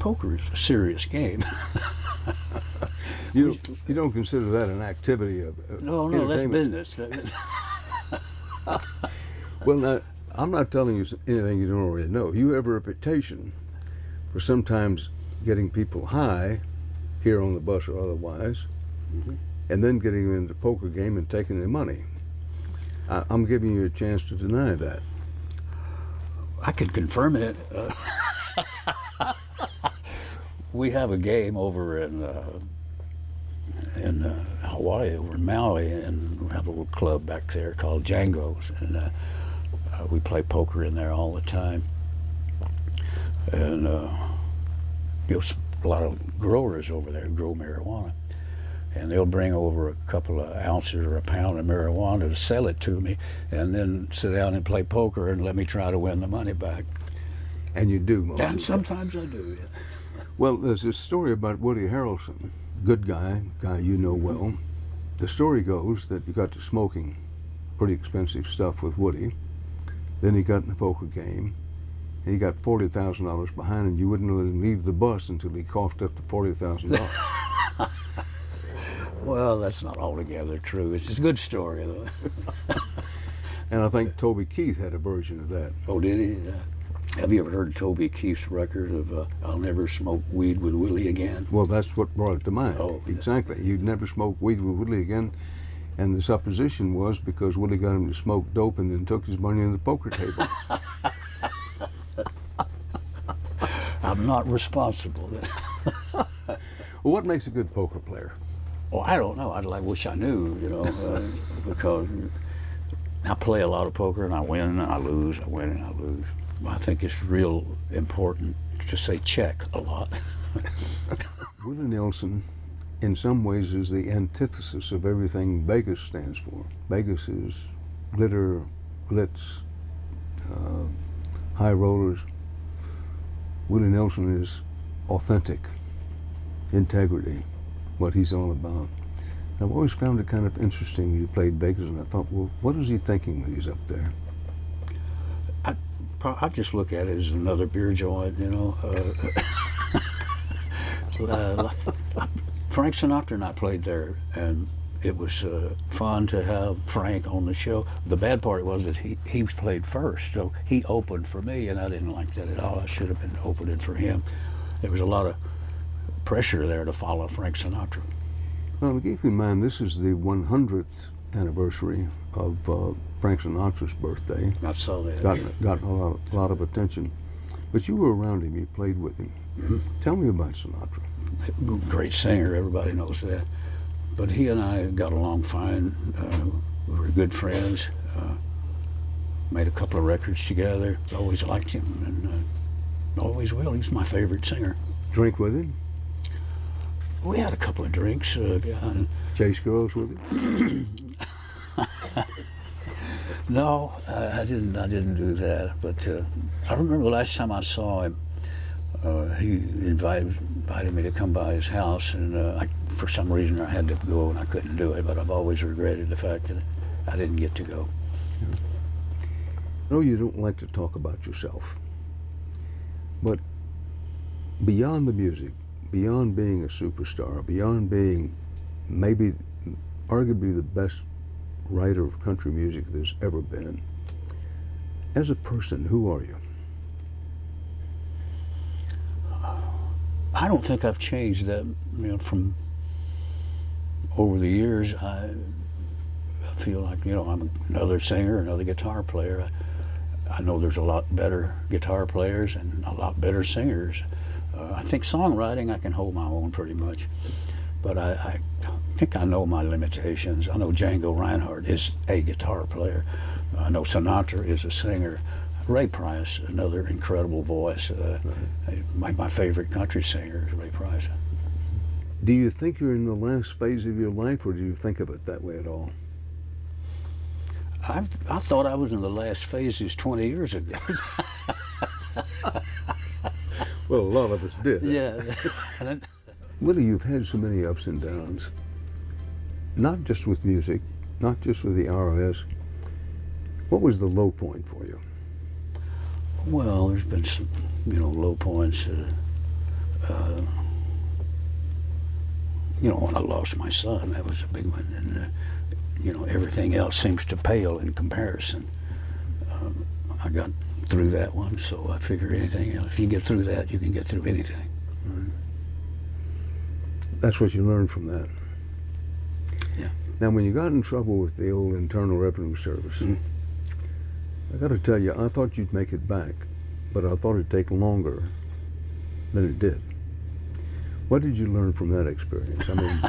poker is a serious game. You don't consider that an activity of No, that's business. Well, now, I'm not telling you anything you don't already know. You have a reputation for sometimes getting people high, here on the bus or otherwise, and then getting them into the poker game and taking their money. I'm giving you a chance to deny that. I could confirm it. We have a game over in Hawaii, over in Maui, and we have a little club back there called Django's, and we play poker in there all the time. And you know, a lot of growers over there grow marijuana, and they'll bring over a couple of ounces or a pound of marijuana to sell it to me, and then sit down and play poker and let me try to win the money back. And you do, most And sometimes I do, yeah. Well, there's this story about Woody Harrelson, good guy you know well. The story goes that you got to smoking pretty expensive stuff with Woody. Then he got in the poker game, and he got $40,000 behind, and you wouldn't let him leave the bus until he coughed up the $40,000. Well, that's not altogether true. It's a good story, though. And I think Toby Keith had a version of that. Oh, did he? Have you ever heard Toby Keith's record of I'll Never Smoke Weed with Willie Again? Well, that's what brought it to mind. Oh, exactly. You'd never smoke weed with Willie again. And the supposition was because Willie got him to smoke dope and then took his money in the poker table. I'm not responsible. Well, what makes a good poker player? Oh, I don't know. I wish I knew, you know, because I play a lot of poker and I win and I lose, I win and I lose. I think it's real important to say check a lot. Willie Nelson, in some ways, is the antithesis of everything Vegas stands for. Vegas is glitter, glitz, high rollers. Willie Nelson is authentic, integrity, what he's all about. And I've always found it kind of interesting. You played Vegas, and I thought, well, what is he thinking when he's up there? I just look at it as another beer joint, you know. Frank Sinatra and I played there, and it was fun to have Frank on the show. The bad part was that he played first, so he opened for me, and I didn't like that at all. I should have been opening for him. There was a lot of pressure there to follow Frank Sinatra. Well, keep in mind, this is the 100th anniversary of Frank Sinatra's birthday. I saw that. Got a lot of attention. But you were around him, you played with him. Mm-hmm. Tell me about Sinatra. Great singer, everybody knows that. But he and I got along fine. We were good friends. Made a couple of records together. Always liked him, and always will. He's my favorite singer. Drink with him? We had a couple of drinks. Chase girls with him? No, I didn't do that. But I remember the last time I saw him, he invited me to come by his house, and for some reason I had to go and I couldn't do it. But I've always regretted the fact that I didn't get to go. Yeah. I know you don't like to talk about yourself, but beyond the music, beyond being a superstar, beyond being maybe arguably the best writer of country music there's ever been, as a person, who are you? I don't think I've changed that, you know, from over the years. I feel like, you know, I'm another singer, another guitar player. I know there's a lot better guitar players and a lot better singers. I think songwriting, I can hold my own pretty much, but I think I know my limitations. I know Django Reinhardt is a guitar player. I know Sinatra is a singer. Ray Price, another incredible voice. My favorite country singer is Ray Price. Do you think you're in the last phase of your life, or do you think of it that way at all? I thought I was in the last phases 20 years ago. Well, a lot of us did. Yeah. Willie, you've had so many ups and downs, not just with music, not just with the ROS. What was the low point for you? Well, there's been some, you know, low points. You know, when I lost my son, that was a big one, and you know, everything else seems to pale in comparison. I got through that one, so I figure anything else, if you get through that, you can get through anything. Right. That's what you learned from that. Yeah. Now, when you got in trouble with the old Internal Revenue Service, I got to tell you, I thought you'd make it back, but I thought it'd take longer than it did. What did you learn from that experience? I mean,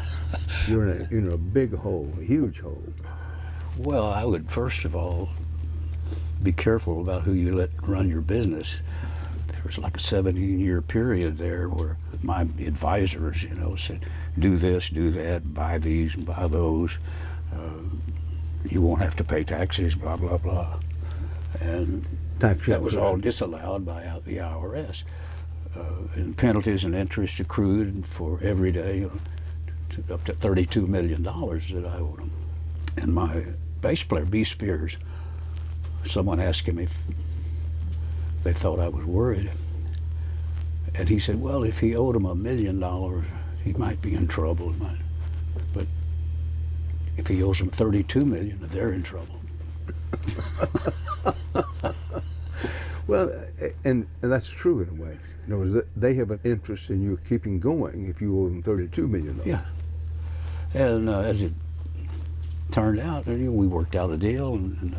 you're in a big hole, a huge hole. Well, I would first of all be careful about who you let run your business. There was like a 17-year period there where my advisors, you know, said, do this, do that, buy these, buy those. You won't have to pay taxes, blah, blah, blah. And that was all disallowed by the IRS. And penalties and interest accrued for every day, you know, up to $32 million that I owed them. And my bass player, B. Spears, someone asked him if they thought I was worried. And he said, well, if he owed them $1 million, he might be in trouble. But if he owes them $32 million, they're in trouble. Well, and that's true in a way. In other words, they have an interest in you keeping going if you owe them $32 million. Yeah. And as it turned out, we worked out a deal and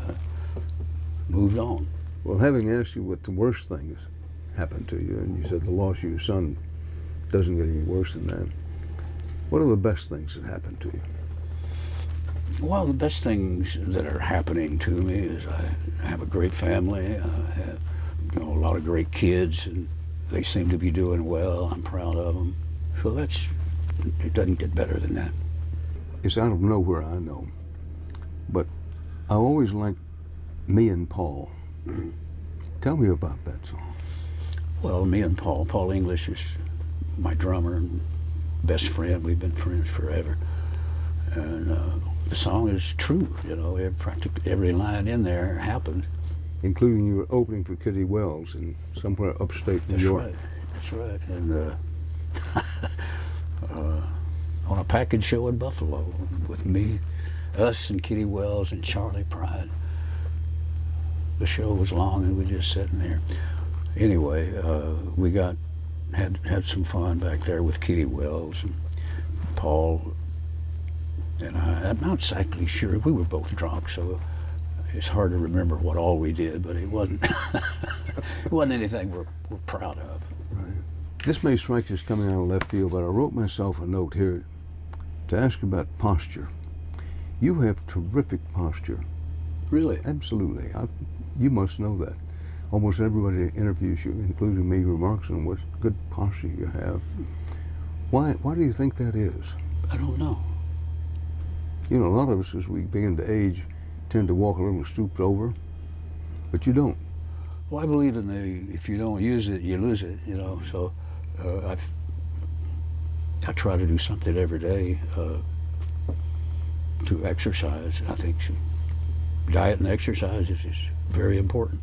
moved on. Well, having asked you what the worst things happened to you, and you said the loss of your son doesn't get any worse than that, what are the best things that happened to you? Well, the best things that are happening to me is I have a great family. I have, you know, a lot of great kids, and they seem to be doing well. I'm proud of them. So it doesn't get better than that. It's out of nowhere, I know, but I always liked Me and Paul. Tell me about that song. Well, Me and Paul English is my drummer and best friend. We've been friends forever. And the song is true, you know, practically every line in there happened. Including you were opening for Kitty Wells in somewhere upstate New York. Right. That's right. And on a package show in Buffalo with me, us and Kitty Wells and Charlie Pride. The show was long and we were just sitting there. Anyway, we had some fun back there with Kitty Wells and Paul and I'm not exactly sure. We were both drunk, so it's hard to remember what all we did, but it wasn't it wasn't anything we're proud of. Right. This may strike as coming out of left field, but I wrote myself a note here to ask about posture. You have terrific posture. Really? Absolutely. You must know that. Almost everybody that interviews you, including me, remarks on what good posture you have. Why do you think that is? I don't know. You know, a lot of us, as we begin to age, tend to walk a little stooped over, but you don't. Well, I believe in if you don't use it, you lose it, you know, so I try to do something every day to exercise. I think diet and exercise is very important.